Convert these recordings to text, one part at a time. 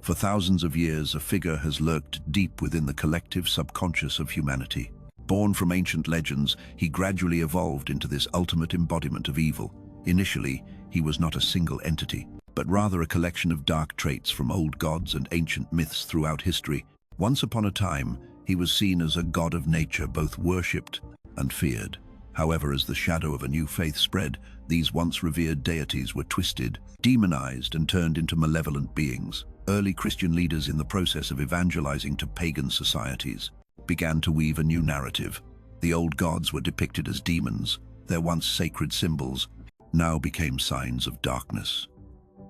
For thousands of years, a figure has lurked deep within the collective subconscious of humanity. Born from ancient legends, he gradually evolved into this ultimate embodiment of evil. Initially, he was not a single entity, but rather a collection of dark traits from old gods and ancient myths throughout history. Once upon a time, he was seen as a god of nature, both worshipped and feared. However, as the shadow of a new faith spread, these once revered deities were twisted, demonized, and turned into malevolent beings. Early Christian leaders, in the process of evangelizing to pagan societies, began to weave a new narrative. The old gods were depicted as demons. Their once sacred symbols now became signs of darkness.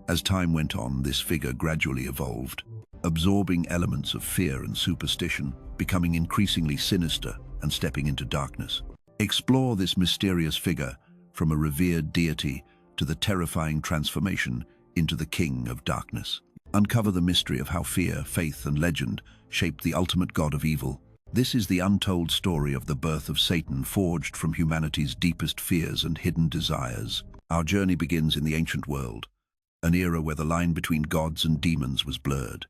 As time went on, this figure gradually evolved, absorbing elements of fear and superstition, becoming increasingly sinister and stepping into darkness. Explore this mysterious figure, from a revered deity to the terrifying transformation into the king of darkness. Uncover the mystery of how fear, faith, and legend shaped the ultimate god of evil. This is the untold story of the birth of Satan, forged from humanity's deepest fears and hidden desires. Our journey begins in the ancient world, an era where the line between gods and demons was blurred.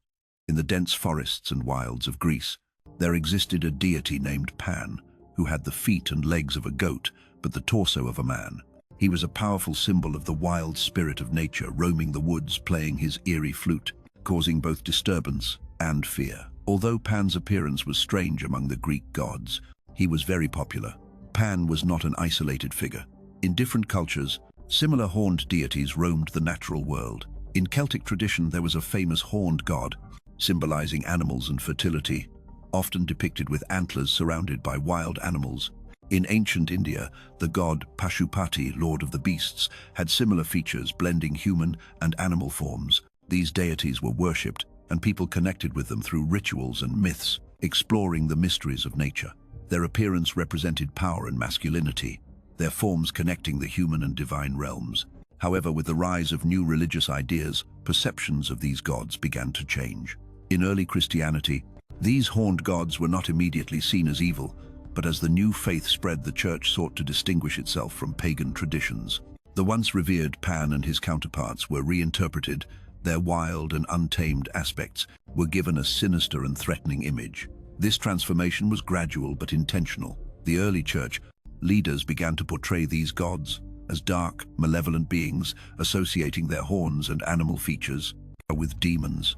In the dense forests and wilds of Greece, there existed a deity named Pan, who had the feet and legs of a goat, but the torso of a man. He was a powerful symbol of the wild spirit of nature, roaming the woods, playing his eerie flute, causing both disturbance and fear. Although Pan's appearance was strange among the Greek gods, he was very popular. Pan was not an isolated figure. In different cultures, similar horned deities roamed the natural world. In Celtic tradition, there was a famous horned god, symbolizing animals and fertility, often depicted with antlers surrounded by wild animals. In ancient India, the god Pashupati, lord of the beasts, had similar features, blending human and animal forms. These deities were worshipped, and people connected with them through rituals and myths, exploring the mysteries of nature. Their appearance represented power and masculinity, their forms connecting the human and divine realms. However, with the rise of new religious ideas, perceptions of these gods began to change. In early Christianity, these horned gods were not immediately seen as evil, but as the new faith spread, the church sought to distinguish itself from pagan traditions. The once revered Pan and his counterparts were reinterpreted. Their wild and untamed aspects were given a sinister and threatening image. This transformation was gradual but intentional. The early church leaders began to portray these gods as dark, malevolent beings, associating their horns and animal features with demons.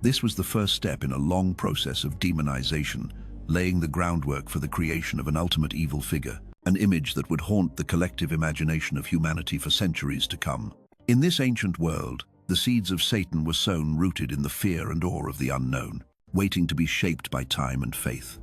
This was the first step in a long process of demonization, laying the groundwork for the creation of an ultimate evil figure, an image that would haunt the collective imagination of humanity for centuries to come. In this ancient world, the seeds of Satan were sown, rooted in the fear and awe of the unknown, waiting to be shaped by time and faith.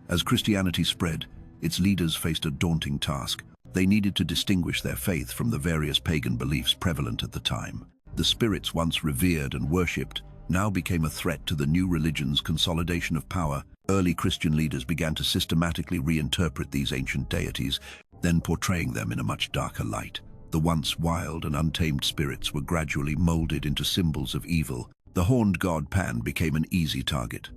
As Christianity spread, its leaders faced a daunting task. They needed to distinguish their faith from the various pagan beliefs prevalent at the time. The spirits once revered and worshipped now became a threat to the new religion's consolidation of power. Early Christian leaders began to systematically reinterpret these ancient deities, then portraying them in a much darker light. The once wild and untamed spirits were gradually molded into symbols of evil. The horned god Pan became an easy target.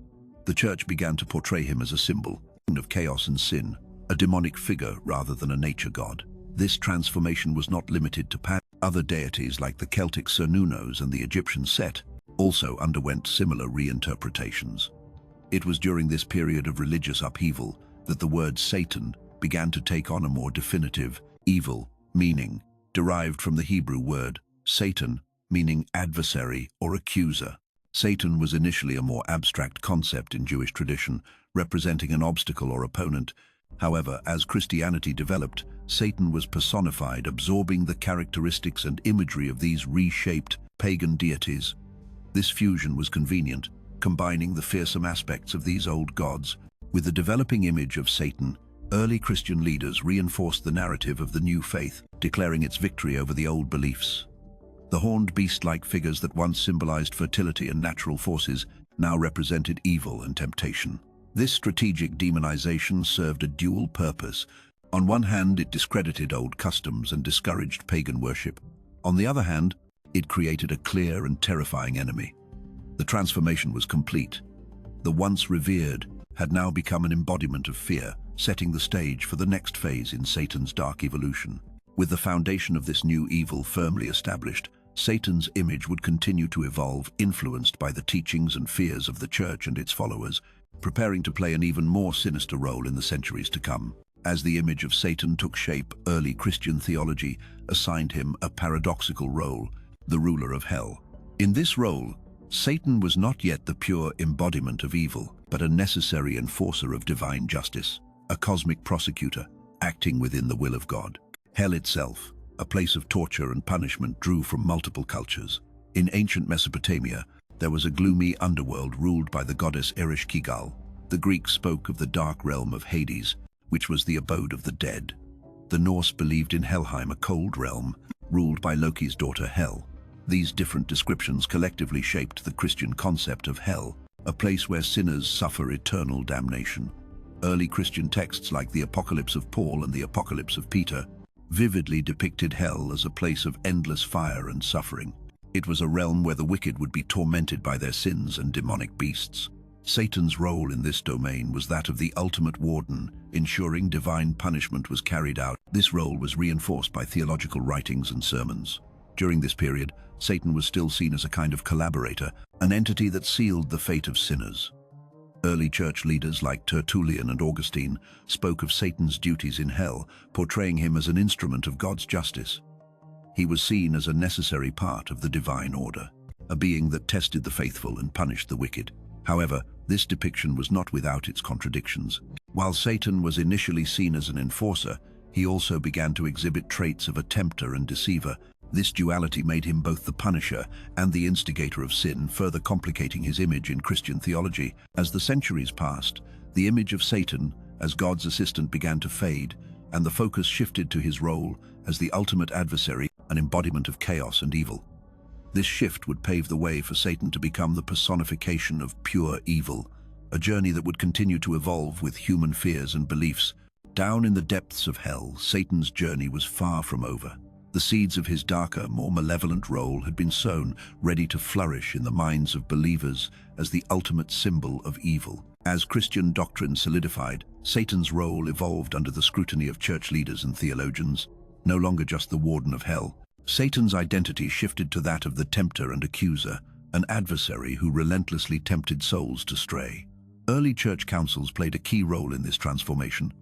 The church began to portray him as a symbol of chaos and sin, a demonic figure rather than a nature god. This transformation was not limited to Pan. Other deities like the Celtic Cernunos and the Egyptian Set also underwent similar reinterpretations. It was during this period of religious upheaval that the word Satan began to take on a more definitive, evil meaning, derived from the Hebrew word Satan, meaning adversary or accuser. Satan was initially a more abstract concept in Jewish tradition, representing an obstacle or opponent. However, as Christianity developed, Satan was personified, absorbing the characteristics and imagery of these reshaped pagan deities. This fusion was convenient, combining the fearsome aspects of these old gods with the developing image of Satan. Early Christian leaders reinforced the narrative of the new faith, declaring its victory over the old beliefs. The horned beast-like figures that once symbolized fertility and natural forces now represented evil and temptation. This strategic demonization served a dual purpose. On one hand, it discredited old customs and discouraged pagan worship. On the other hand, it created a clear and terrifying enemy. The transformation was complete. The once revered had now become an embodiment of fear, setting the stage for the next phase in Satan's dark evolution. With the foundation of this new evil firmly established, Satan's image would continue to evolve, influenced by the teachings and fears of the church and its followers, preparing to play an even more sinister role in the centuries to come. As the image of Satan took shape, early Christian theology assigned him a paradoxical role, the ruler of hell. In this role, Satan was not yet the pure embodiment of evil, but a necessary enforcer of divine justice, a cosmic prosecutor, acting within the will of God. Hell itself, a place of torture and punishment, drew from multiple cultures. In ancient Mesopotamia, there was a gloomy underworld ruled by the goddess Ereshkigal. The Greeks spoke of the dark realm of Hades, which was the abode of the dead. The Norse believed in Helheim, a cold realm, ruled by Loki's daughter Hel. These different descriptions collectively shaped the Christian concept of hell, a place where sinners suffer eternal damnation. Early Christian texts like the Apocalypse of Paul and the Apocalypse of Peter vividly depicted hell as a place of endless fire and suffering. It was a realm where the wicked would be tormented by their sins and demonic beasts. Satan's role in this domain was that of the ultimate warden, ensuring divine punishment was carried out. This role was reinforced by theological writings and sermons. During this period, Satan was still seen as a kind of collaborator, an entity that sealed the fate of sinners. Early church leaders like Tertullian and Augustine spoke of Satan's duties in hell, portraying him as an instrument of God's justice. He was seen as a necessary part of the divine order, a being that tested the faithful and punished the wicked. However, this depiction was not without its contradictions. While Satan was initially seen as an enforcer, he also began to exhibit traits of a tempter and deceiver. This duality made him both the punisher and the instigator of sin, further complicating his image in Christian theology. As the centuries passed, the image of Satan as God's assistant began to fade, and the focus shifted to his role as the ultimate adversary, an embodiment of chaos and evil. This shift would pave the way for Satan to become the personification of pure evil, a journey that would continue to evolve with human fears and beliefs. Down in the depths of hell, Satan's journey was far from over. The seeds of his darker, more malevolent role had been sown, ready to flourish in the minds of believers as the ultimate symbol of evil. As Christian doctrine solidified, Satan's role evolved under the scrutiny of church leaders and theologians. No longer just the warden of hell, Satan's identity shifted to that of the tempter and accuser, an adversary who relentlessly tempted souls to stray. Early church councils played a key role in this transformation.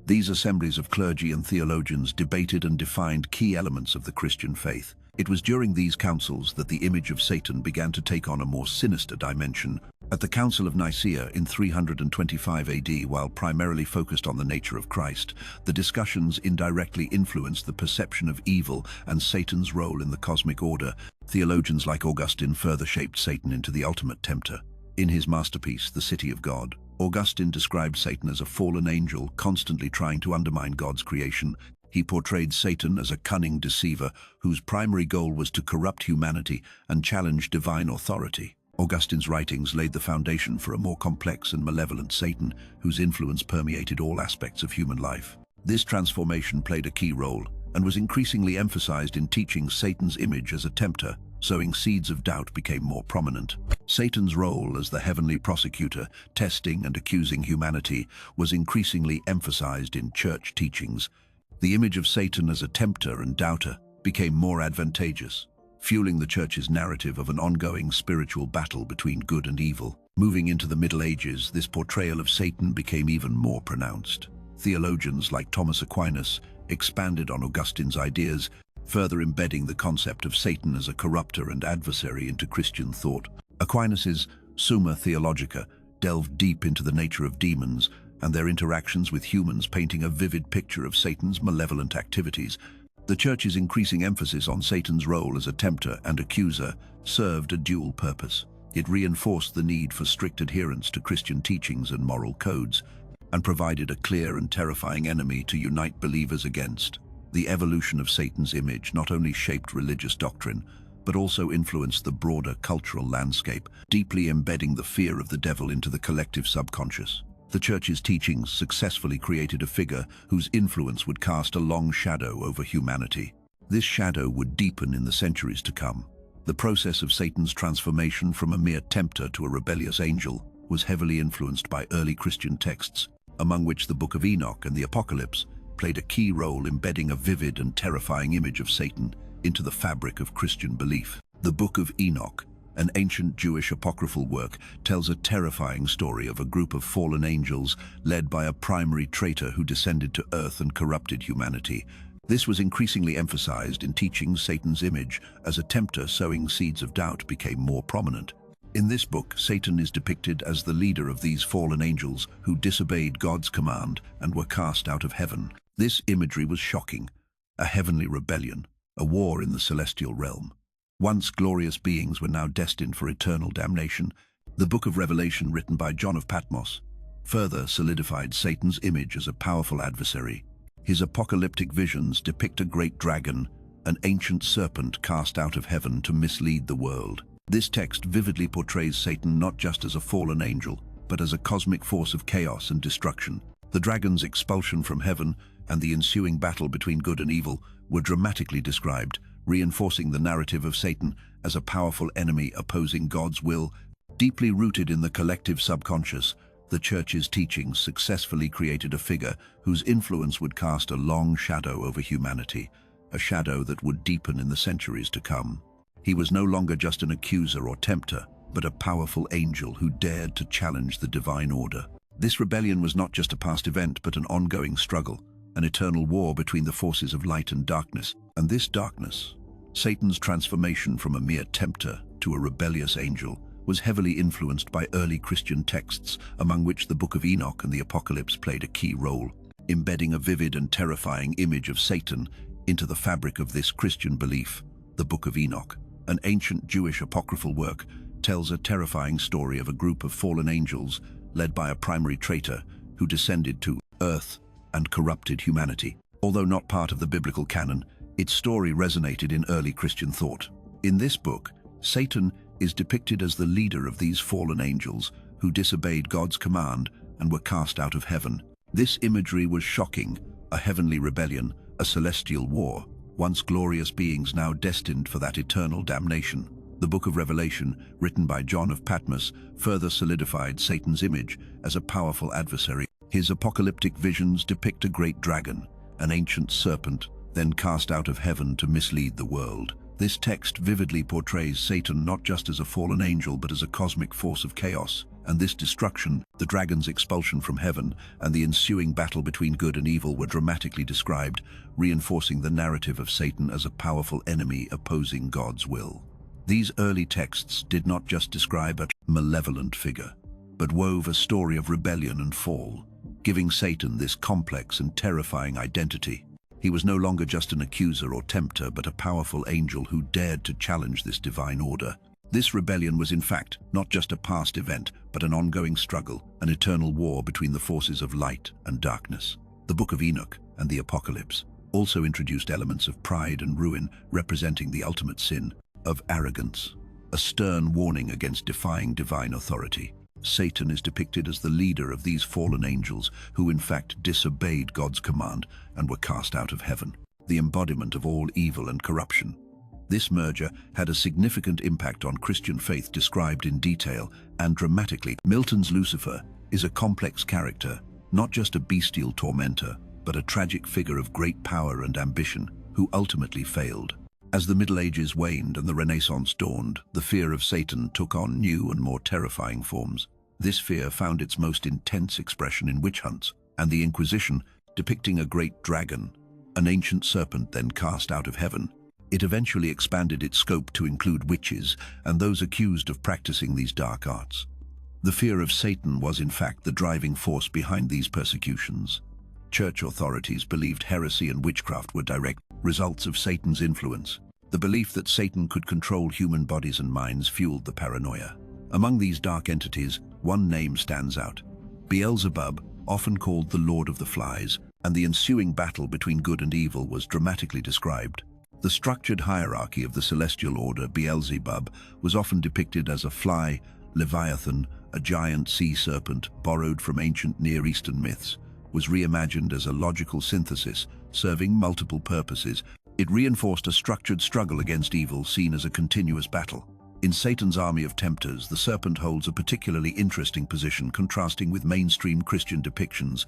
These assemblies of clergy and theologians debated and defined key elements of the Christian faith. It was during these councils that the image of Satan began to take on a more sinister dimension. At the Council of Nicaea in 325 AD, while primarily focused on the nature of Christ, the discussions indirectly influenced the perception of evil and Satan's role in the cosmic order. Theologians like Augustine further shaped Satan into the ultimate tempter. In his masterpiece, The City of God, Augustine described Satan as a fallen angel constantly trying to undermine God's creation. He portrayed Satan as a cunning deceiver whose primary goal was to corrupt humanity and challenge divine authority. Augustine's writings laid the foundation for a more complex and malevolent Satan whose influence permeated all aspects of human life. This transformation played a key role and was increasingly emphasized in teaching Satan's image as a tempter. Sowing seeds of doubt became more prominent. Satan's role as the heavenly prosecutor, testing and accusing humanity, was increasingly emphasized in church teachings. The image of Satan as a tempter and doubter became more advantageous, fueling the church's narrative of an ongoing spiritual battle between good and evil. Moving into the Middle Ages, this portrayal of Satan became even more pronounced. Theologians like Thomas Aquinas expanded on Augustine's ideas, further embedding the concept of Satan as a corrupter and adversary into Christian thought. Aquinas's Summa Theologica delved deep into the nature of demons and their interactions with humans, painting a vivid picture of Satan's malevolent activities. The Church's increasing emphasis on Satan's role as a tempter and accuser served a dual purpose. It reinforced the need for strict adherence to Christian teachings and moral codes, and provided a clear and terrifying enemy to unite believers against. The evolution of Satan's image not only shaped religious doctrine, but also influenced the broader cultural landscape, deeply embedding the fear of the devil into the collective subconscious. The Church's teachings successfully created a figure whose influence would cast a long shadow over humanity. This shadow would deepen in the centuries to come. The process of Satan's transformation from a mere tempter to a rebellious angel was heavily influenced by early Christian texts, among which the Book of Enoch and the Apocalypse played a key role embedding a vivid and terrifying image of Satan. into the fabric of Christian belief. The Book of Enoch, an ancient Jewish apocryphal work, tells a terrifying story of a group of fallen angels led by a primary traitor who descended to earth and corrupted humanity. This was increasingly emphasized in teachings Satan's image as a tempter sowing seeds of doubt became more prominent. In this book, Satan is depicted as the leader of these fallen angels who disobeyed God's command and were cast out of heaven. This imagery was shocking. A heavenly rebellion, a war in the celestial realm. Once glorious beings were now destined for eternal damnation. The Book of Revelation, written by John of Patmos, further solidified Satan's image as a powerful adversary. His apocalyptic visions depict a great dragon, an ancient serpent cast out of heaven to mislead the world. This text vividly portrays Satan not just as a fallen angel, but as a cosmic force of chaos and destruction. The dragon's expulsion from heaven and the ensuing battle between good and evil were dramatically described, reinforcing the narrative of Satan as a powerful enemy opposing God's will. Deeply rooted in the collective subconscious, the Church's teachings successfully created a figure whose influence would cast a long shadow over humanity, a shadow that would deepen in the centuries to come. He was no longer just an accuser or tempter, but a powerful angel who dared to challenge the divine order. This rebellion was not just a past event, but an ongoing struggle, an eternal war between the forces of light and darkness. And this darkness, Satan's transformation from a mere tempter to a rebellious angel, was heavily influenced by early Christian texts, among which the Book of Enoch and the Apocalypse played a key role, embedding a vivid and terrifying image of Satan into the fabric of this Christian belief. The Book of Enoch, an ancient Jewish apocryphal work, tells a terrifying story of a group of fallen angels led by a primary traitor who descended to earth and corrupted humanity. Although not part of the biblical canon, its story resonated in early Christian thought. In this book, Satan is depicted as the leader of these fallen angels who disobeyed God's command and were cast out of heaven. This imagery was shocking, a heavenly rebellion, a celestial war, once glorious beings now destined for that eternal damnation. The Book of Revelation, written by John of Patmos, further solidified Satan's image as a powerful adversary. His apocalyptic visions depict a great dragon, an ancient serpent, then cast out of heaven to mislead the world. This text vividly portrays Satan not just as a fallen angel, but as a cosmic force of chaos. And this destruction, the dragon's expulsion from heaven, and the ensuing battle between good and evil were dramatically described, reinforcing the narrative of Satan as a powerful enemy opposing God's will. These early texts did not just describe a malevolent figure, but wove a story of rebellion and fall, giving Satan this complex and terrifying identity. He was no longer just an accuser or tempter, but a powerful angel who dared to challenge this divine order. This rebellion was in fact not just a past event, but an ongoing struggle, an eternal war between the forces of light and darkness. The Book of Enoch and the Apocalypse also introduced elements of pride and ruin, representing the ultimate sin of arrogance, a stern warning against defying divine authority. Satan is depicted as the leader of these fallen angels who in fact disobeyed God's command and were cast out of heaven, the embodiment of all evil and corruption. This merger had a significant impact on Christian faith, described in detail and dramatically. Milton's Lucifer is a complex character, not just a bestial tormentor, but a tragic figure of great power and ambition who ultimately failed. As the Middle Ages waned and the Renaissance dawned, the fear of Satan took on new and more terrifying forms. This fear found its most intense expression in witch hunts and the Inquisition, depicting a great dragon, an ancient serpent then cast out of heaven. It eventually expanded its scope to include witches and those accused of practicing these dark arts. The fear of Satan was in fact the driving force behind these persecutions. Church authorities believed heresy and witchcraft were direct results of Satan's influence. The belief that Satan could control human bodies and minds fueled the paranoia. Among these dark entities, one name stands out: Beelzebub, often called the Lord of the Flies, and the ensuing battle between good and evil was dramatically described. The structured hierarchy of the celestial order, Beelzebub, was often depicted as a fly, Leviathan, a giant sea serpent borrowed from ancient Near Eastern myths, was reimagined as a logical synthesis, serving multiple purposes. It reinforced a structured struggle against evil seen as a continuous battle. In Satan's army of tempters, the serpent holds a particularly interesting position, contrasting with mainstream Christian depictions.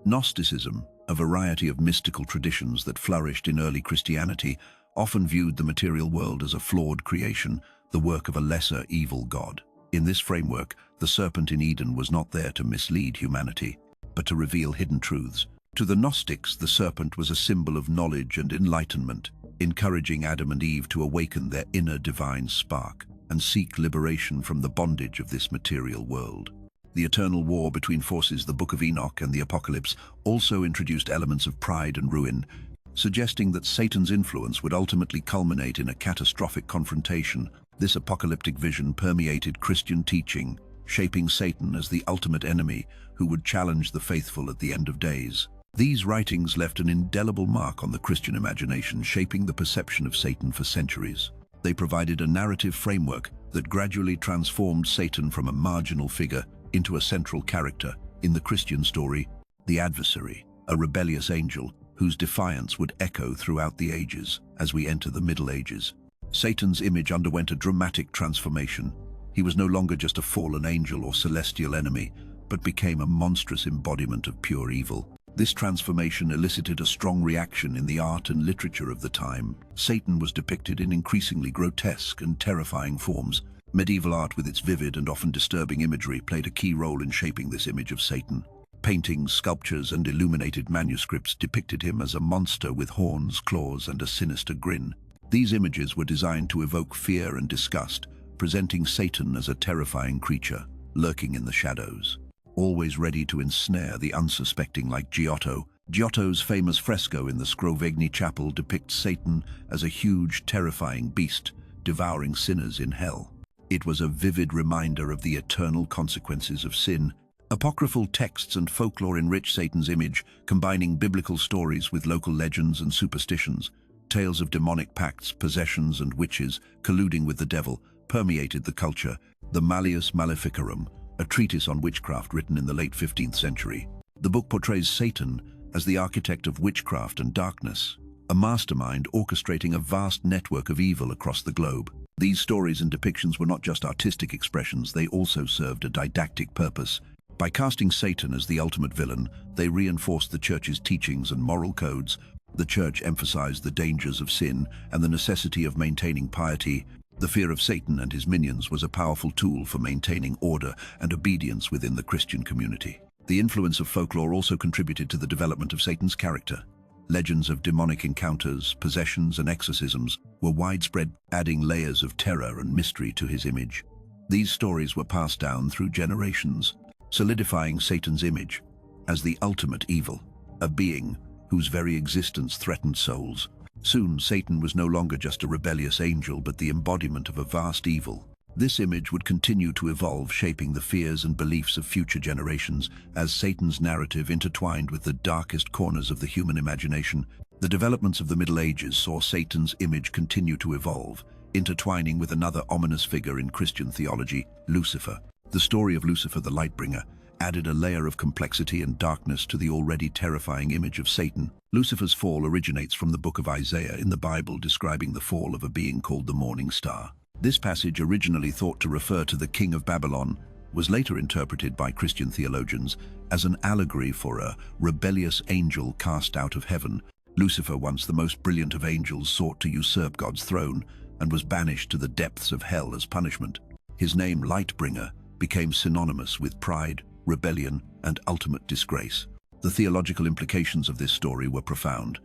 Gnosticism, a variety of mystical traditions that flourished in early Christianity, often viewed the material world as a flawed creation, the work of a lesser evil god. In this framework, the serpent in Eden was not there to mislead humanity, but to reveal hidden truths. To the Gnostics, the serpent was a symbol of knowledge and enlightenment, encouraging Adam and Eve to awaken their inner divine spark and seek liberation from the bondage of this material world. The eternal war between forces, the Book of Enoch and the Apocalypse, also introduced elements of pride and ruin, suggesting that Satan's influence would ultimately culminate in a catastrophic confrontation. This apocalyptic vision permeated Christian teaching, shaping Satan as the ultimate enemy who would challenge the faithful at the end of days. These writings left an indelible mark on the Christian imagination, shaping the perception of Satan for centuries. They provided a narrative framework that gradually transformed Satan from a marginal figure into a central character in the Christian story, the adversary, a rebellious angel whose defiance would echo throughout the ages. As we enter the Middle Ages, Satan's image underwent a dramatic transformation. He was no longer just a fallen angel or celestial enemy, but became a monstrous embodiment of pure evil. This transformation elicited a strong reaction in the art and literature of the time. Satan was depicted in increasingly grotesque and terrifying forms. Medieval art, with its vivid and often disturbing imagery, played a key role in shaping this image of Satan. Paintings, sculptures, and illuminated manuscripts depicted him as a monster with horns, claws, and a sinister grin. These images were designed to evoke fear and disgust, presenting Satan as a terrifying creature, lurking in the shadows, always ready to ensnare the unsuspecting, like Giotto. Giotto's famous fresco in the Scrovegni Chapel depicts Satan as a huge, terrifying beast, devouring sinners in hell. It was a vivid reminder of the eternal consequences of sin. Apocryphal texts and folklore enrich Satan's image, combining biblical stories with local legends and superstitions. Tales of demonic pacts, possessions, and witches colluding with the devil permeated the culture. The Malleus Maleficarum, a treatise on witchcraft written in the late 15th century. The book portrays Satan as the architect of witchcraft and darkness, a mastermind orchestrating a vast network of evil across the globe. These stories and depictions were not just artistic expressions, they also served a didactic purpose. By casting Satan as the ultimate villain, they reinforced the Church's teachings and moral codes. The Church emphasized the dangers of sin and the necessity of maintaining piety. The fear of Satan and his minions was a powerful tool for maintaining order and obedience within the Christian community. The influence of folklore also contributed to the development of Satan's character. Legends of demonic encounters, possessions, and exorcisms were widespread, adding layers of terror and mystery to his image. These stories were passed down through generations, solidifying Satan's image as the ultimate evil, a being whose very existence threatened souls. Soon, Satan was no longer just a rebellious angel, but the embodiment of a vast evil. This image would continue to evolve, shaping the fears and beliefs of future generations as Satan's narrative intertwined with the darkest corners of the human imagination. The developments of the Middle Ages saw Satan's image continue to evolve, intertwining with another ominous figure in Christian theology, Lucifer. The story of Lucifer the Lightbringer added a layer of complexity and darkness to the already terrifying image of Satan. Lucifer's fall originates from the book of Isaiah in the Bible, describing the fall of a being called the Morning Star. This passage, originally thought to refer to the king of Babylon, was later interpreted by Christian theologians as an allegory for a rebellious angel cast out of heaven. Lucifer, once the most brilliant of angels, sought to usurp God's throne and was banished to the depths of hell as punishment. His name, Lightbringer, became synonymous with pride, rebellion, and ultimate disgrace. The theological implications of this story were profound.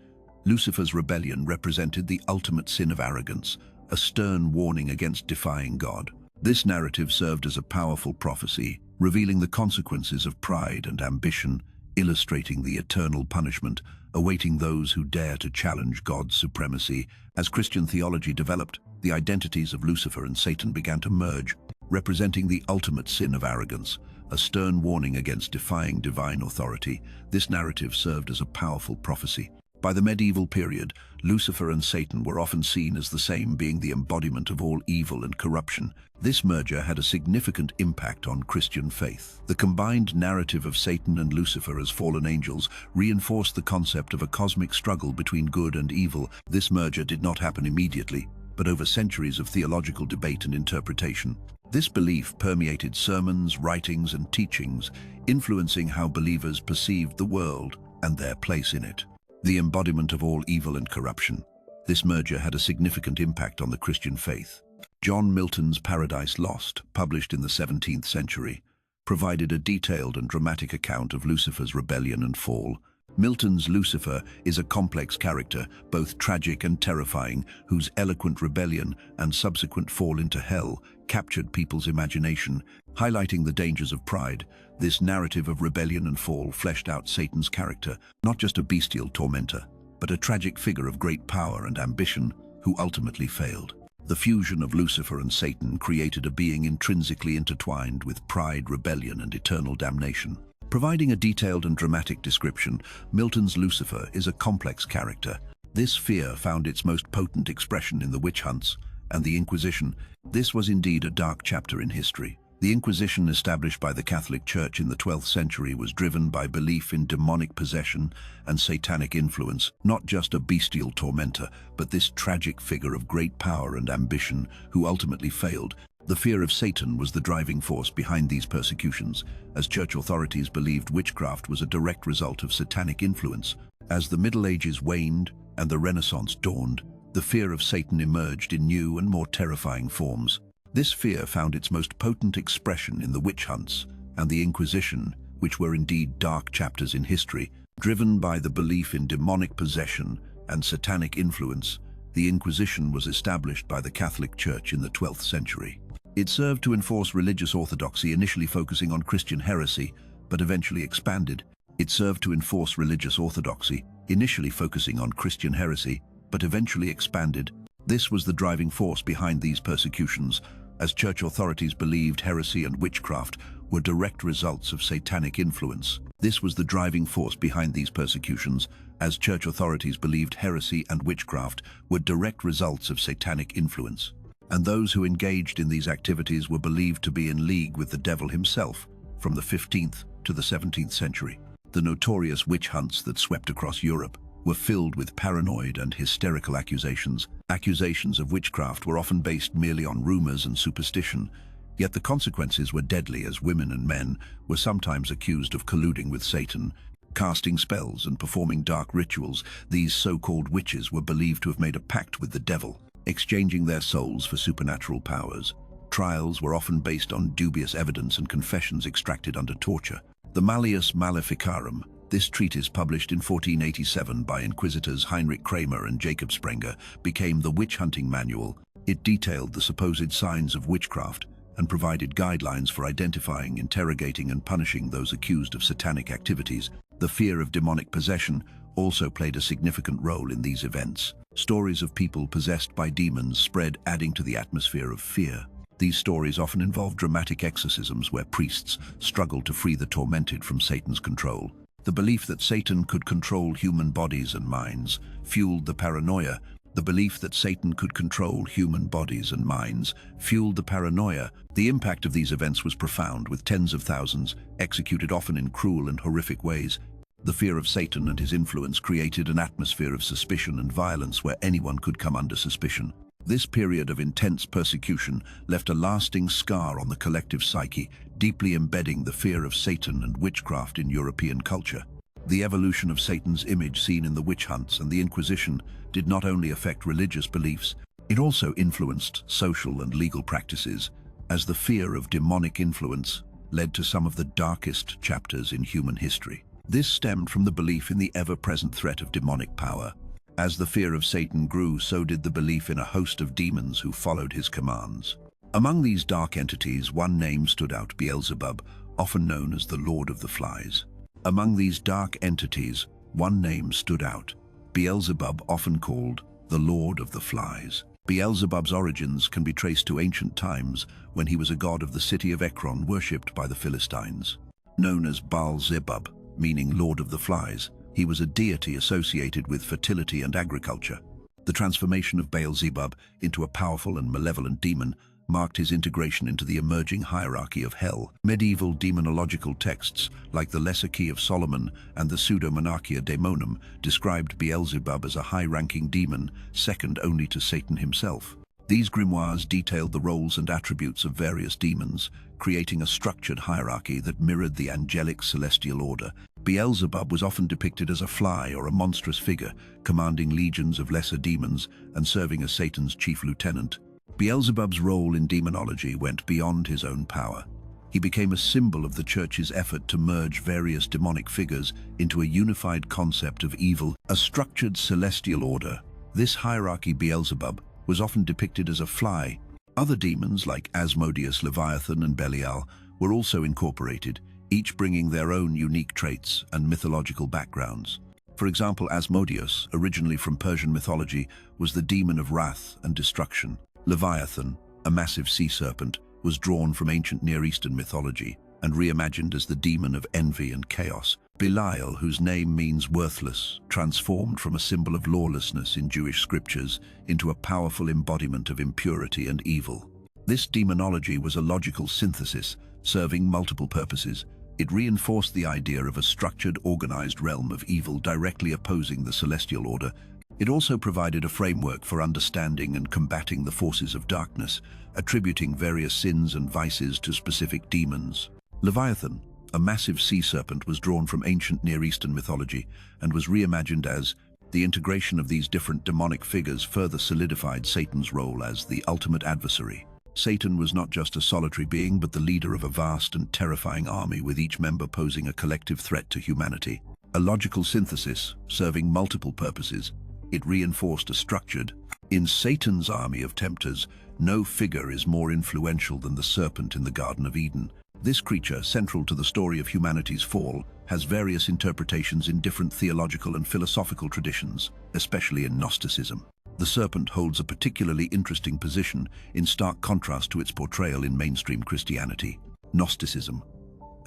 Lucifer's rebellion represented the ultimate sin of arrogance, a stern warning against defying God. This narrative served as a powerful prophecy, revealing the consequences of pride and ambition, illustrating the eternal punishment awaiting those who dare to challenge God's supremacy. As Christian theology developed, the identities of Lucifer and Satan began to merge, representing the ultimate sin of arrogance, a stern warning against defying divine authority. This narrative served as a powerful prophecy. By the medieval period, Lucifer and Satan were often seen as the same being, the embodiment of all evil and corruption. This merger had a significant impact on Christian faith. The combined narrative of Satan and Lucifer as fallen angels reinforced the concept of a cosmic struggle between good and evil. This merger did not happen immediately, but over centuries of theological debate and interpretation. This belief permeated sermons, writings, and teachings, influencing how believers perceived the world and their place in it. The embodiment of all evil and corruption. This merger had a significant impact on the Christian faith. John Milton's Paradise Lost, published in the 17th century, provided a detailed and dramatic account of Lucifer's rebellion and fall. Milton's Lucifer is a complex character, both tragic and terrifying, whose eloquent rebellion and subsequent fall into hell captured people's imagination, highlighting the dangers of pride. This narrative of rebellion and fall fleshed out Satan's character, not just a bestial tormentor, but a tragic figure of great power and ambition who ultimately failed. The fusion of Lucifer and Satan created a being intrinsically intertwined with pride, rebellion, and eternal damnation. Providing a detailed and dramatic description, Milton's Lucifer is a complex character. This fear found its most potent expression in the witch hunts and the Inquisition. This was indeed a dark chapter in history. The Inquisition, established by the Catholic Church in the 12th century, was driven by belief in demonic possession and satanic influence, not just a bestial tormentor, but this tragic figure of great power and ambition who ultimately failed. The fear of Satan was the driving force behind these persecutions, as church authorities believed witchcraft was a direct result of satanic influence. As the Middle Ages waned and the Renaissance dawned, the fear of Satan emerged in new and more terrifying forms. This fear found its most potent expression in the witch hunts and the Inquisition, which were indeed dark chapters in history. Driven by the belief in demonic possession and satanic influence, the Inquisition was established by the Catholic Church in the 12th century. It served to enforce religious orthodoxy, initially focusing on Christian heresy, but eventually expanded. It served to enforce religious orthodoxy, initially focusing on Christian heresy, but eventually expanded. This was the driving force behind these persecutions, as church authorities believed heresy and witchcraft were direct results of satanic influence. This was the driving force behind these persecutions, as church authorities believed heresy and witchcraft were direct results of satanic influence. And those who engaged in these activities were believed to be in league with the devil himself, from the 15th to the 17th century. The notorious witch hunts that swept across Europe were filled with paranoid and hysterical accusations. Accusations of witchcraft were often based merely on rumors and superstition, yet the consequences were deadly, as women and men were sometimes accused of colluding with Satan, casting spells and performing dark rituals. These so-called witches were believed to have made a pact with the devil, exchanging their souls for supernatural powers. Trials were often based on dubious evidence and confessions extracted under torture. The Malleus Maleficarum, this treatise, published in 1487 by Inquisitors Heinrich Kramer and Jacob Sprenger, became the witch-hunting manual. It detailed the supposed signs of witchcraft and provided guidelines for identifying, interrogating, and punishing those accused of satanic activities. The fear of demonic possession also played a significant role in these events. Stories of people possessed by demons spread, adding to the atmosphere of fear. These stories often involved dramatic exorcisms where priests struggled to free the tormented from Satan's control. The belief that Satan could control human bodies and minds fueled the paranoia. The belief that Satan could control human bodies and minds fueled the paranoia. The impact of these events was profound, with tens of thousands executed often in cruel and horrific ways. The fear of Satan and his influence created an atmosphere of suspicion and violence where anyone could come under suspicion. This period of intense persecution left a lasting scar on the collective psyche, deeply embedding the fear of Satan and witchcraft in European culture. The evolution of Satan's image seen in the witch hunts and the Inquisition did not only affect religious beliefs, it also influenced social and legal practices, as the fear of demonic influence led to some of the darkest chapters in human history. This stemmed from the belief in the ever-present threat of demonic power. As the fear of Satan grew, so did the belief in a host of demons who followed his commands. Among these dark entities, one name stood out: Beelzebub, often known as the Lord of the Flies. Among these dark entities, one name stood out: Beelzebub, often called the Lord of the Flies. Beelzebub's origins can be traced to ancient times, when he was a god of the city of Ekron, worshipped by the Philistines. Known as Baal-zebub, meaning Lord of the Flies, he was a deity associated with fertility and agriculture. The transformation of Beelzebub into a powerful and malevolent demon marked his integration into the emerging hierarchy of hell. Medieval demonological texts, like the Lesser Key of Solomon and the Pseudo-Monarchia Daemonum, described Beelzebub as a high-ranking demon, second only to Satan himself. These grimoires detailed the roles and attributes of various demons, creating a structured hierarchy that mirrored the angelic celestial order. Beelzebub was often depicted as a fly or a monstrous figure, commanding legions of lesser demons and serving as Satan's chief lieutenant. Beelzebub's role in demonology went beyond his own power. He became a symbol of the Church's effort to merge various demonic figures into a unified concept of evil, a structured celestial order. This hierarchy, Beelzebub, was often depicted as a fly. Other demons like Asmodeus, Leviathan, and Belial were also incorporated, each bringing their own unique traits and mythological backgrounds. For example, Asmodeus, originally from Persian mythology, was the demon of wrath and destruction. Leviathan, a massive sea serpent, was drawn from ancient Near Eastern mythology and reimagined as the demon of envy and chaos. Belial, whose name means worthless, transformed from a symbol of lawlessness in Jewish scriptures into a powerful embodiment of impurity and evil. This demonology was a logical synthesis, serving multiple purposes. It reinforced the idea of a structured, organized realm of evil directly opposing the celestial order. It also provided a framework for understanding and combating the forces of darkness, attributing various sins and vices to specific demons. Leviathan, a massive sea serpent, was drawn from ancient Near Eastern mythology and was reimagined as the integration of these different demonic figures further solidified Satan's role as the ultimate adversary. Satan was not just a solitary being, but the leader of a vast and terrifying army, with each member posing a collective threat to humanity. A logical synthesis, serving multiple purposes, it reinforced a structured. In Satan's army of tempters, no figure is more influential than the serpent in the Garden of Eden. This creature, central to the story of humanity's fall, has various interpretations in different theological and philosophical traditions, especially in Gnosticism. The serpent holds a particularly interesting position in stark contrast to its portrayal in mainstream Christianity. Gnosticism,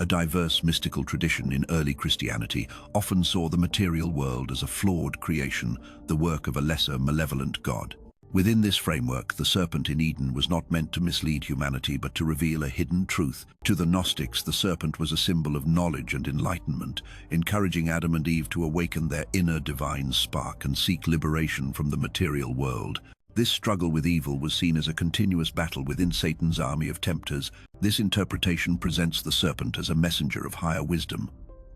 a diverse mystical tradition in early Christianity, often saw the material world as a flawed creation, the work of a lesser, malevolent god. Within this framework, the serpent in Eden was not meant to mislead humanity, but to reveal a hidden truth. To the Gnostics, the serpent was a symbol of knowledge and enlightenment, encouraging Adam and Eve to awaken their inner divine spark and seek liberation from the material world. This struggle with evil was seen as a continuous battle within Satan's army of tempters. This interpretation presents the serpent as a messenger of higher wisdom,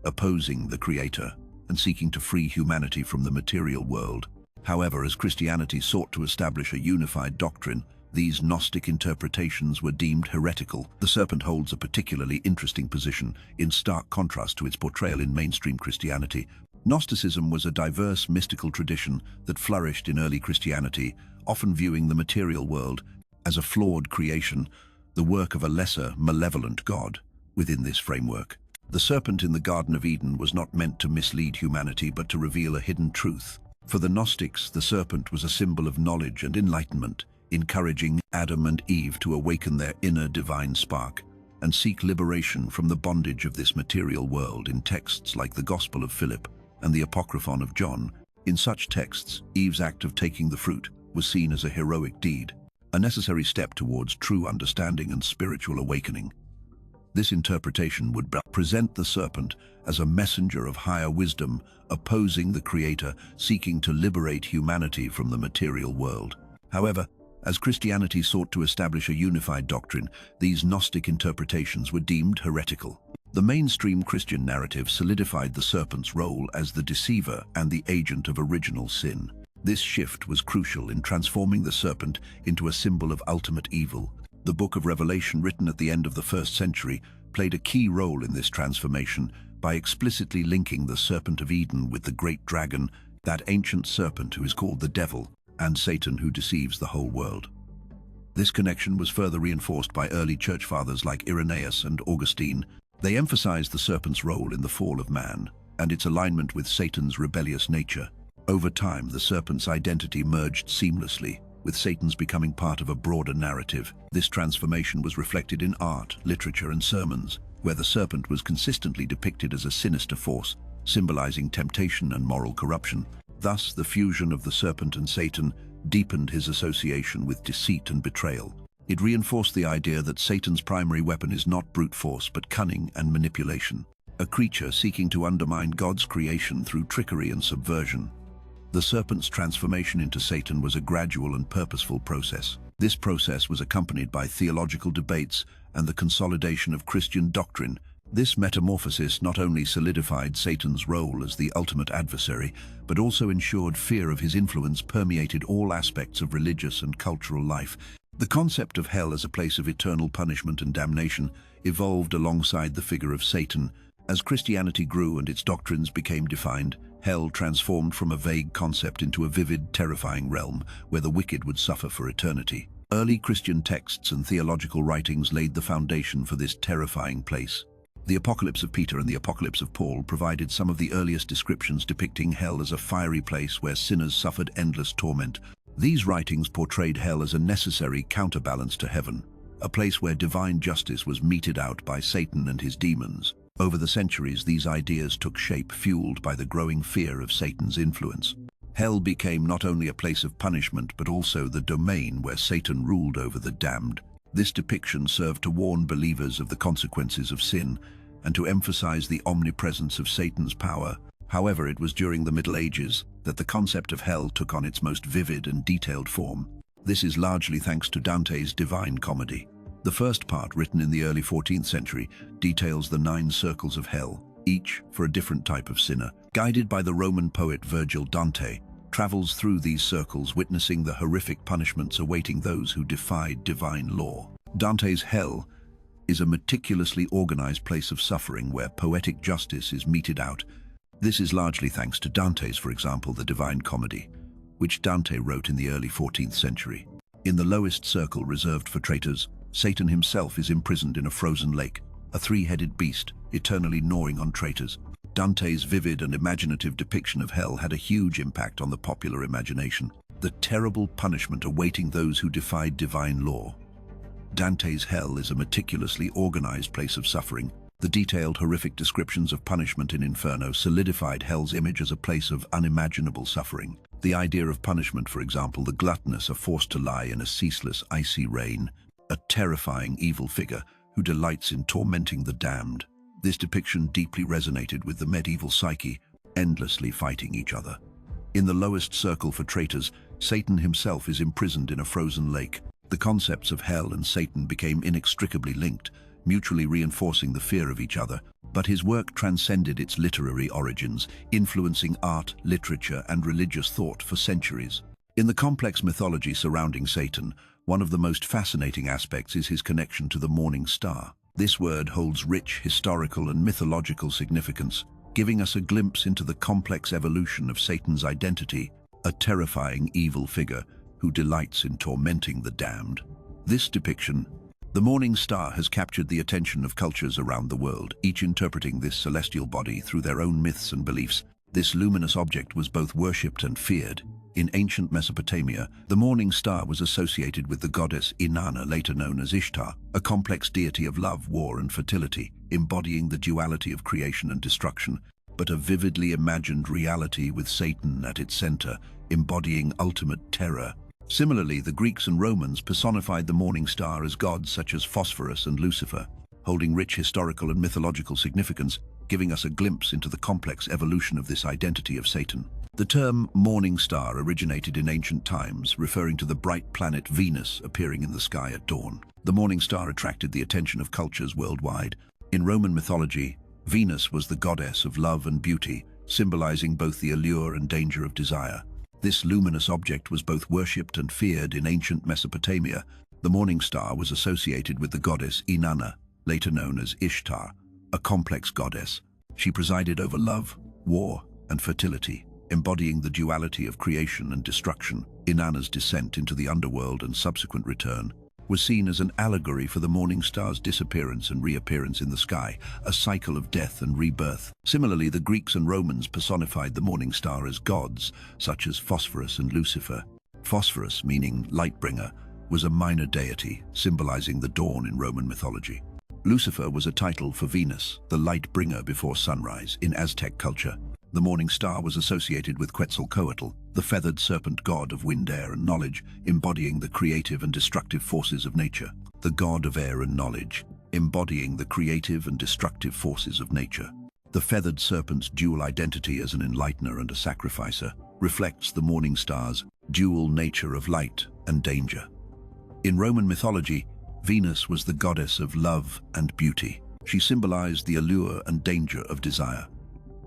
opposing the Creator and seeking to free humanity from the material world. However, as Christianity sought to establish a unified doctrine, these Gnostic interpretations were deemed heretical. The serpent holds a particularly interesting position in stark contrast to its portrayal in mainstream Christianity. Gnosticism was a diverse mystical tradition that flourished in early Christianity, often viewing the material world as a flawed creation, the work of a lesser, malevolent god. Within this framework, the serpent in the Garden of Eden was not meant to mislead humanity, but to reveal a hidden truth. For the Gnostics, the serpent was a symbol of knowledge and enlightenment, encouraging Adam and Eve to awaken their inner divine spark and seek liberation from the bondage of this material world. In texts like the Gospel of Philip and the Apocryphon of John, in such texts, Eve's act of taking the fruit was seen as a heroic deed, a necessary step towards true understanding and spiritual awakening. This interpretation would present the serpent as a messenger of higher wisdom, opposing the Creator, seeking to liberate humanity from the material world. However, as Christianity sought to establish a unified doctrine, these Gnostic interpretations were deemed heretical. The mainstream Christian narrative solidified the serpent's role as the deceiver and the agent of original sin. This shift was crucial in transforming the serpent into a symbol of ultimate evil. The Book of Revelation, written at the end of the 1st century, played a key role in this transformation by explicitly linking the serpent of Eden with the great dragon, that ancient serpent who is called the devil, and Satan, who deceives the whole world. This connection was further reinforced by early church fathers like Irenaeus and Augustine. They emphasized the serpent's role in the fall of man and its alignment with Satan's rebellious nature. Over time, the serpent's identity merged seamlessly, with Satan's becoming part of a broader narrative. This transformation was reflected in art, literature, and sermons, where the serpent was consistently depicted as a sinister force, symbolizing temptation and moral corruption. Thus, the fusion of the serpent and Satan deepened his association with deceit and betrayal. It reinforced the idea that Satan's primary weapon is not brute force, but cunning and manipulation, a creature seeking to undermine God's creation through trickery and subversion. The serpent's transformation into Satan was a gradual and purposeful process. This process was accompanied by theological debates and the consolidation of Christian doctrine. This metamorphosis not only solidified Satan's role as the ultimate adversary, but also ensured fear of his influence permeated all aspects of religious and cultural life. The concept of hell as a place of eternal punishment and damnation evolved alongside the figure of Satan. As Christianity grew and its doctrines became defined, hell transformed from a vague concept into a vivid, terrifying realm where the wicked would suffer for eternity. Early Christian texts and theological writings laid the foundation for this terrifying place. The Apocalypse of Peter and the Apocalypse of Paul provided some of the earliest descriptions depicting hell as a fiery place where sinners suffered endless torment. These writings portrayed hell as a necessary counterbalance to heaven, a place where divine justice was meted out by Satan and his demons. Over the centuries, these ideas took shape, fueled by the growing fear of Satan's influence. Hell became not only a place of punishment, but also the domain where Satan ruled over the damned. This depiction served to warn believers of the consequences of sin and to emphasize the omnipresence of Satan's power. However, it was during the Middle Ages that the concept of hell took on its most vivid and detailed form. This is largely thanks to Dante's Divine Comedy. The first part, written in the early 14th century, details the 9 circles of hell, each for a different type of sinner. Guided by the Roman poet Virgil, Dante travels through these circles, witnessing the horrific punishments awaiting those who defied divine law. Dante's hell is a meticulously organized place of suffering where poetic justice is meted out. This is largely thanks to Dante's, for example, the Divine Comedy, which Dante wrote in the early 14th century. In the lowest circle reserved for traitors, Satan himself is imprisoned in a frozen lake, a 3-headed beast, eternally gnawing on traitors. Dante's vivid and imaginative depiction of hell had a huge impact on the popular imagination. The terrible punishment awaiting those who defied divine law. Dante's hell is a meticulously organized place of suffering. The detailed, horrific descriptions of punishment in Inferno solidified hell's image as a place of unimaginable suffering. The idea of punishment, for example, the gluttonous are forced to lie in a ceaseless, icy rain, a terrifying evil figure who delights in tormenting the damned. This depiction deeply resonated with the medieval psyche, endlessly fighting each other. In the lowest circle for traitors, Satan himself is imprisoned in a frozen lake. The concepts of hell and Satan became inextricably linked, mutually reinforcing the fear of each other. But his work transcended its literary origins, influencing art, literature, and religious thought for centuries. In the complex mythology surrounding Satan, one of the most fascinating aspects is his connection to the morning star. This word holds rich historical and mythological significance, giving us a glimpse into the complex evolution of Satan's identity, a terrifying evil figure who delights in tormenting the damned. This depiction, the morning star, has captured the attention of cultures around the world, each interpreting this celestial body through their own myths and beliefs. This luminous object was both worshipped and feared. In ancient Mesopotamia, the morning star was associated with the goddess Inanna, later known as Ishtar, a complex deity of love, war, and fertility, embodying the duality of creation and destruction, but a vividly imagined reality with Satan at its center, embodying ultimate terror. Similarly, the Greeks and Romans personified the morning star as gods such as Phosphorus and Lucifer, holding rich historical and mythological significance, giving us a glimpse into the complex evolution of this identity of Satan. The term morning star originated in ancient times, referring to the bright planet Venus appearing in the sky at dawn. The morning star attracted the attention of cultures worldwide. In Roman mythology, Venus was the goddess of love and beauty, symbolizing both the allure and danger of desire. This luminous object was both worshipped and feared in ancient Mesopotamia. The morning star was associated with the goddess Inanna, later known as Ishtar, a complex goddess. She presided over love, war, and fertility, embodying the duality of creation and destruction. Inanna's descent into the underworld and subsequent return was seen as an allegory for the morning star's disappearance and reappearance in the sky, a cycle of death and rebirth. Similarly, the Greeks and Romans personified the morning star as gods, such as Phosphorus and Lucifer. Phosphorus, meaning light-bringer, was a minor deity, symbolizing the dawn in Roman mythology. Lucifer was a title for Venus, the light-bringer before sunrise, in Aztec culture. The morning star was associated with Quetzalcoatl, the feathered serpent god of wind, air, and knowledge, embodying the creative and destructive forces of nature. The god of air and knowledge, embodying the creative and destructive forces of nature. The feathered serpent's dual identity as an enlightener and a sacrificer reflects the morning star's dual nature of light and danger. In Roman mythology, Venus was the goddess of love and beauty. She symbolized the allure and danger of desire.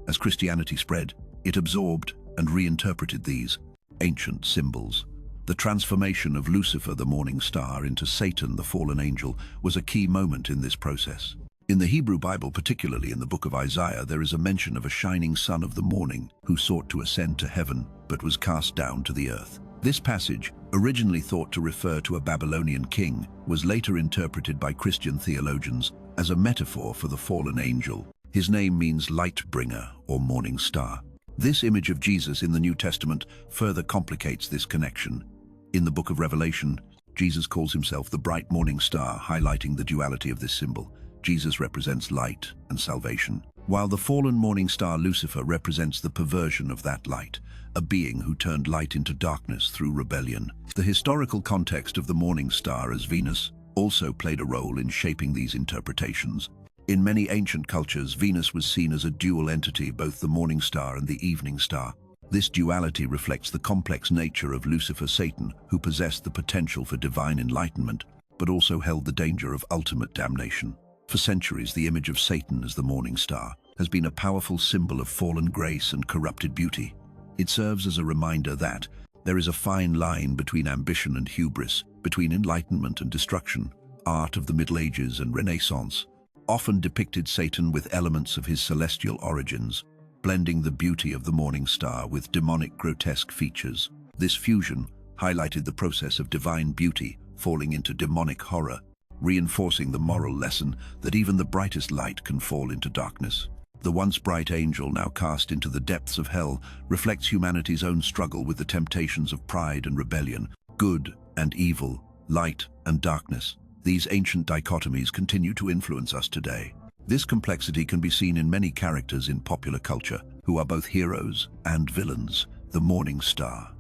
As Christianity spread, it absorbed and reinterpreted these ancient symbols. The transformation of Lucifer, the morning star, into Satan, the fallen angel, was a key moment in this process. In the Hebrew Bible, particularly in the book of Isaiah, there is a mention of a shining son of the morning who sought to ascend to heaven but was cast down to the earth. This passage, originally thought to refer to a Babylonian king, was later interpreted by Christian theologians as a metaphor for the fallen angel. His name means light bringer or morning star. This image of Jesus in the New Testament further complicates this connection. In the book of Revelation, Jesus calls himself the bright morning star, highlighting the duality of this symbol. Jesus represents light and salvation, while the fallen morning star Lucifer represents the perversion of that light, a being who turned light into darkness through rebellion. The historical context of the morning star as Venus also played a role in shaping these interpretations. In many ancient cultures, Venus was seen as a dual entity, both the morning star and the evening star. This duality reflects the complex nature of Lucifer, Satan, who possessed the potential for divine enlightenment, but also held the danger of ultimate damnation. For centuries, the image of Satan as the morning star has been a powerful symbol of fallen grace and corrupted beauty. It serves as a reminder that there is a fine line between ambition and hubris, between enlightenment and destruction. Art of the Middle Ages and Renaissance often depicted Satan with elements of his celestial origins, blending the beauty of the morning star with demonic grotesque features. This fusion highlighted the process of divine beauty falling into demonic horror, reinforcing the moral lesson that even the brightest light can fall into darkness. The once bright angel, now cast into the depths of hell, reflects humanity's own struggle with the temptations of pride and rebellion, good and evil, light and darkness. These ancient dichotomies continue to influence us today. This complexity can be seen in many characters in popular culture, who are both heroes and villains. The morning star.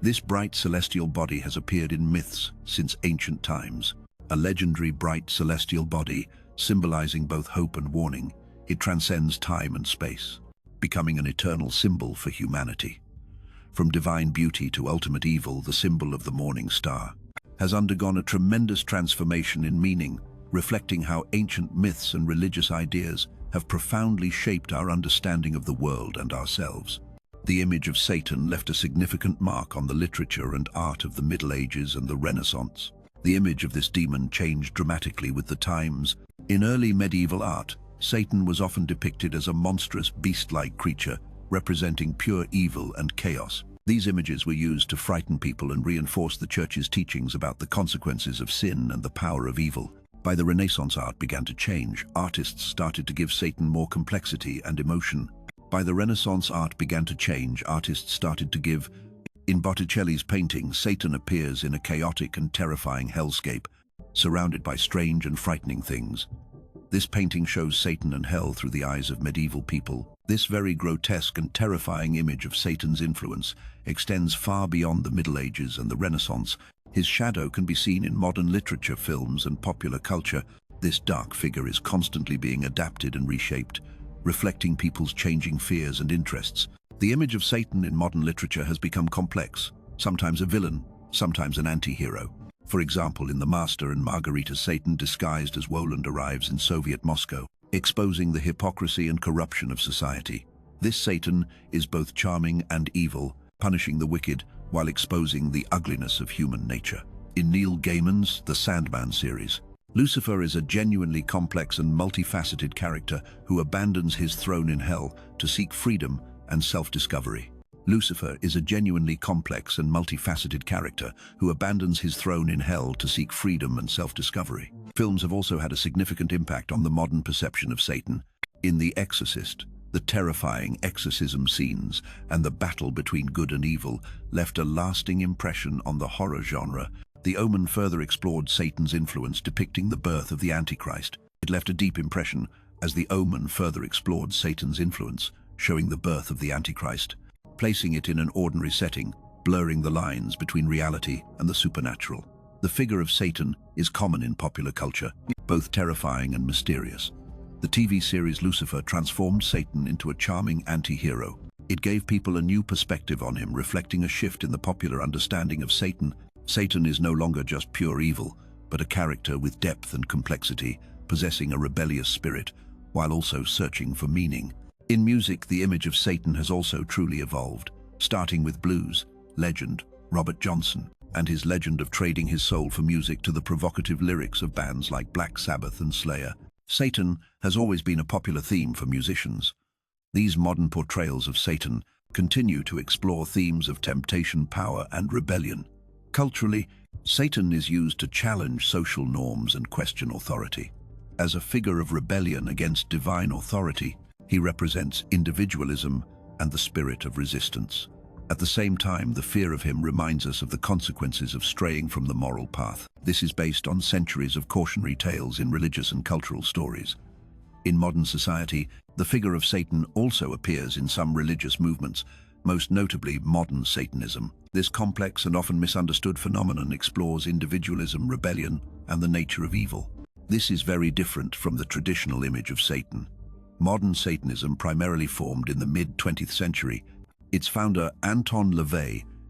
This bright celestial body has appeared in myths since ancient times. A legendary bright celestial body, symbolizing both hope and warning, it transcends time and space, becoming an eternal symbol for humanity. From divine beauty to ultimate evil, the symbol of the morning star has undergone a tremendous transformation in meaning, reflecting how ancient myths and religious ideas have profoundly shaped our understanding of the world and ourselves. The image of Satan left a significant mark on the literature and art of the Middle Ages and the Renaissance. The image of this demon changed dramatically with the times. In early medieval art, Satan was often depicted as a monstrous, beast-like creature, representing pure evil and chaos. These images were used to frighten people and reinforce the Church's teachings about the consequences of sin and the power of evil. By the Renaissance, art began to change. Artists started to give Satan more complexity and emotion. In Botticelli's painting, Satan appears in a chaotic and terrifying hellscape, surrounded by strange and frightening things. This painting shows Satan and hell through the eyes of medieval people. This very grotesque and terrifying image of Satan's influence extends far beyond the Middle Ages and the Renaissance. His shadow can be seen in modern literature, films, and popular culture. This dark figure is constantly being adapted and reshaped, reflecting people's changing fears and interests. The image of Satan in modern literature has become complex, sometimes a villain, sometimes an anti-hero. For example, in The Master and Margarita, Satan disguised as Woland arrives in Soviet Moscow, exposing the hypocrisy and corruption of society. This Satan is both charming and evil, punishing the wicked while exposing the ugliness of human nature. In Neil Gaiman's The Sandman series, Lucifer is a genuinely complex and multifaceted character who abandons his throne in hell to seek freedom and self-discovery. Lucifer is a genuinely complex and multifaceted character who abandons his throne in hell to seek freedom and self-discovery. Films have also had a significant impact on the modern perception of Satan. In The Exorcist, the terrifying exorcism scenes and the battle between good and evil left a lasting impression on the horror genre. The Omen further explored Satan's influence, depicting the birth of the Antichrist. It left a deep impression as The Omen further explored Satan's influence, showing the birth of the Antichrist, placing it in an ordinary setting, blurring the lines between reality and the supernatural. The figure of Satan is common in popular culture, both terrifying and mysterious. The TV series Lucifer transformed Satan into a charming anti-hero. It gave people a new perspective on him, reflecting a shift in the popular understanding of Satan Satan is no longer just pure evil, but a character with depth and complexity, possessing a rebellious spirit, while also searching for meaning. In music, the image of Satan has also truly evolved, starting with blues legend Robert Johnson and his legend of trading his soul for music to the provocative lyrics of bands like Black Sabbath and Slayer. Satan has always been a popular theme for musicians. These modern portrayals of Satan continue to explore themes of temptation, power, and rebellion. Culturally, Satan is used to challenge social norms and question authority. As a figure of rebellion against divine authority, he represents individualism and the spirit of resistance. At the same time, the fear of him reminds us of the consequences of straying from the moral path. This is based on centuries of cautionary tales in religious and cultural stories. In modern society, the figure of Satan also appears in some religious movements, most notably modern Satanism. This complex and often misunderstood phenomenon explores individualism, rebellion, and the nature of evil. This is very different from the traditional image of Satan. Modern Satanism primarily formed in the mid-20th century. Its founder, Anton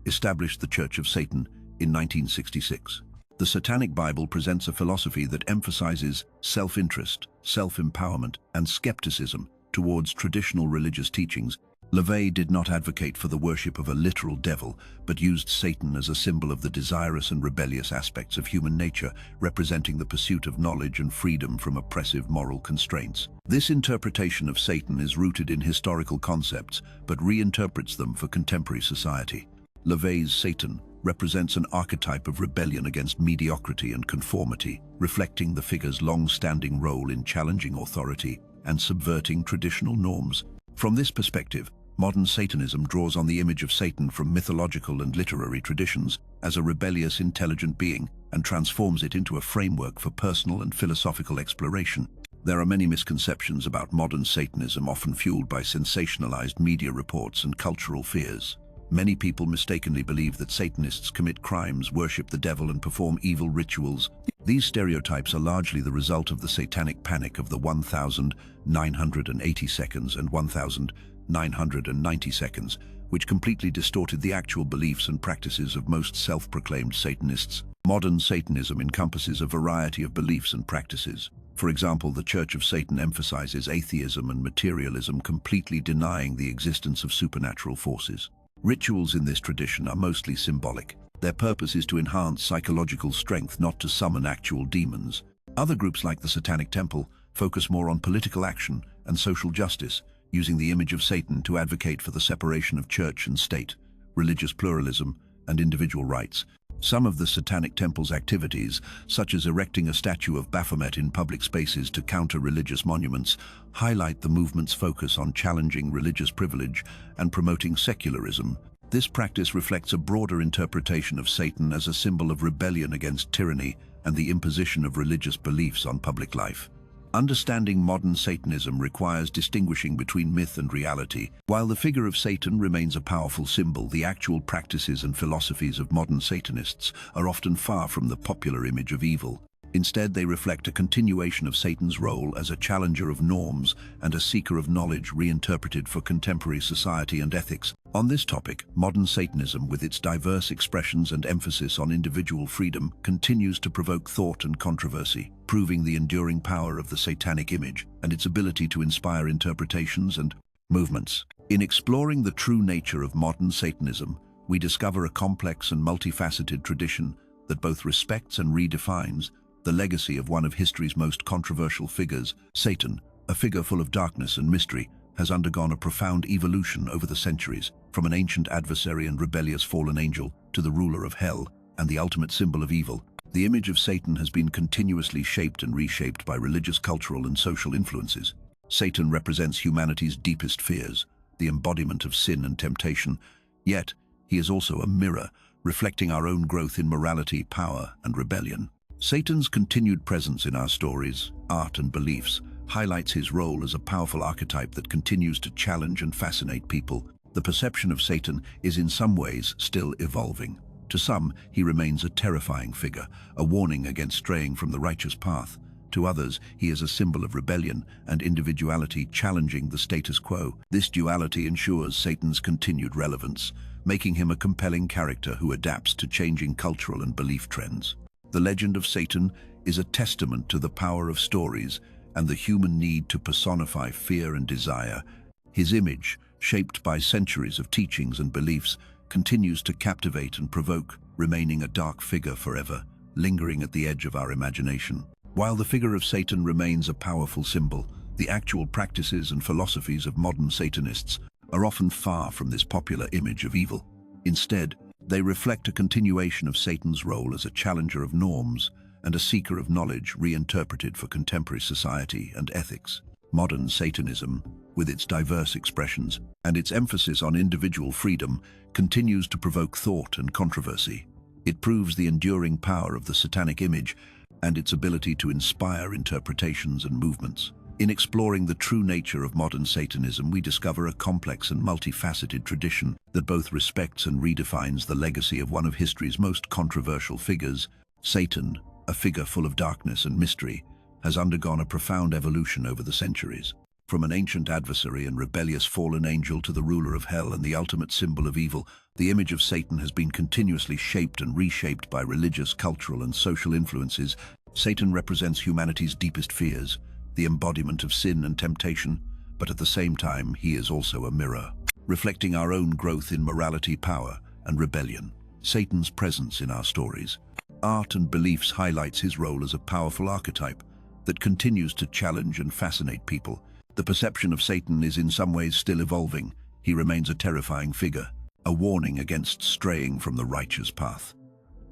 established the Church of Satan in 1966. The Satanic Bible presents a philosophy that emphasizes self-interest, self-empowerment, and skepticism towards traditional religious teachings. LaVey did not advocate for the worship of a literal devil, but used Satan as a symbol of the desirous and rebellious aspects of human nature, representing the pursuit of knowledge and freedom from oppressive moral constraints. This interpretation of Satan is rooted in historical concepts, but reinterprets them for contemporary society. LaVey's Satan represents an archetype of rebellion against mediocrity and conformity, reflecting the figure's long-standing role in challenging authority and subverting traditional norms. From this perspective, modern Satanism draws on the image of Satan from mythological and literary traditions as a rebellious, intelligent being and transforms it into a framework for personal and philosophical exploration. There are many misconceptions about modern Satanism, often fueled by sensationalized media reports and cultural fears. Many people mistakenly believe that Satanists commit crimes, worship the devil, and perform evil rituals. These stereotypes are largely the result of the satanic panic of the 1980 seconds and 1990 seconds, which completely distorted the actual beliefs and practices of most self-proclaimed Satanists. Modern Satanism encompasses a variety of beliefs and practices. For example, the Church of Satan emphasizes atheism and materialism, completely denying the existence of supernatural forces. Rituals in this tradition are mostly symbolic. Their purpose is to enhance psychological strength, not to summon actual demons. Other groups like the Satanic Temple focus more on political action and social justice, using the image of Satan to advocate for the separation of church and state, religious pluralism, and individual rights. Some of the Satanic Temple's activities, such as erecting a statue of Baphomet in public spaces to counter religious monuments, highlight the movement's focus on challenging religious privilege and promoting secularism. This practice reflects a broader interpretation of Satan as a symbol of rebellion against tyranny and the imposition of religious beliefs on public life. Understanding modern Satanism requires distinguishing between myth and reality. While the figure of Satan remains a powerful symbol, the actual practices and philosophies of modern Satanists are often far from the popular image of evil. Instead, they reflect a continuation of Satan's role as a challenger of norms and a seeker of knowledge reinterpreted for contemporary society and ethics. On this topic, modern Satanism, with its diverse expressions and emphasis on individual freedom, continues to provoke thought and controversy, proving the enduring power of the satanic image and its ability to inspire interpretations and movements. In exploring the true nature of modern Satanism, we discover a complex and multifaceted tradition that both respects and redefines the legacy of one of history's most controversial figures. Satan, a figure full of darkness and mystery, has undergone a profound evolution over the centuries, from an ancient adversary and rebellious fallen angel to the ruler of hell and the ultimate symbol of evil. The image of Satan has been continuously shaped and reshaped by religious, cultural, and social influences. Satan represents humanity's deepest fears, the embodiment of sin and temptation, yet he is also a mirror, reflecting our own growth in morality, power, and rebellion. Satan's continued presence in our stories, art, and beliefs highlights his role as a powerful archetype that continues to challenge and fascinate people. The perception of Satan is in some ways still evolving. To some, he remains a terrifying figure, a warning against straying from the righteous path. To others, he is a symbol of rebellion and individuality challenging the status quo. This duality ensures Satan's continued relevance, making him a compelling character who adapts to changing cultural and belief trends. The legend of Satan is a testament to the power of stories and the human need to personify fear and desire. His image, shaped by centuries of teachings and beliefs, continues to captivate and provoke, remaining a dark figure forever, lingering at the edge of our imagination. While the figure of Satan remains a powerful symbol, the actual practices and philosophies of modern Satanists are often far from this popular image of evil. Instead, they reflect a continuation of Satan's role as a challenger of norms and a seeker of knowledge reinterpreted for contemporary society and ethics. Modern Satanism, with its diverse expressions and its emphasis on individual freedom, continues to provoke thought and controversy. It proves the enduring power of the satanic image and its ability to inspire interpretations and movements. In exploring the true nature of modern Satanism, we discover a complex and multifaceted tradition that both respects and redefines the legacy of one of history's most controversial figures. Satan, a figure full of darkness and mystery, has undergone a profound evolution over the centuries. From an ancient adversary and rebellious fallen angel to the ruler of hell and the ultimate symbol of evil, the image of Satan has been continuously shaped and reshaped by religious, cultural, and social influences. Satan represents humanity's deepest fears, the embodiment of sin and temptation, but at the same time, he is also a mirror, reflecting our own growth in morality, power, and rebellion. Satan's presence in our stories, art, and beliefs highlights his role as a powerful archetype that continues to challenge and fascinate people. The perception of Satan is in some ways still evolving. He remains a terrifying figure, a warning against straying from the righteous path.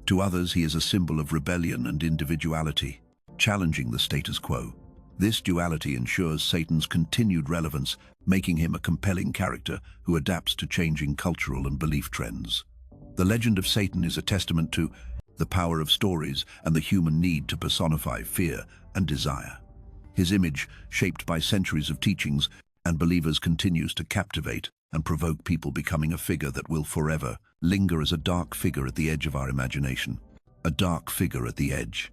To others, he is a symbol of rebellion and individuality, challenging the status quo. This duality ensures Satan's continued relevance, making him a compelling character who adapts to changing cultural and belief trends. The legend of Satan is a testament to the power of stories and the human need to personify fear and desire. His image, shaped by centuries of teachings and believers, continues to captivate and provoke people, becoming a figure that will forever linger as a dark figure at the edge of our imagination. A dark figure at the edge.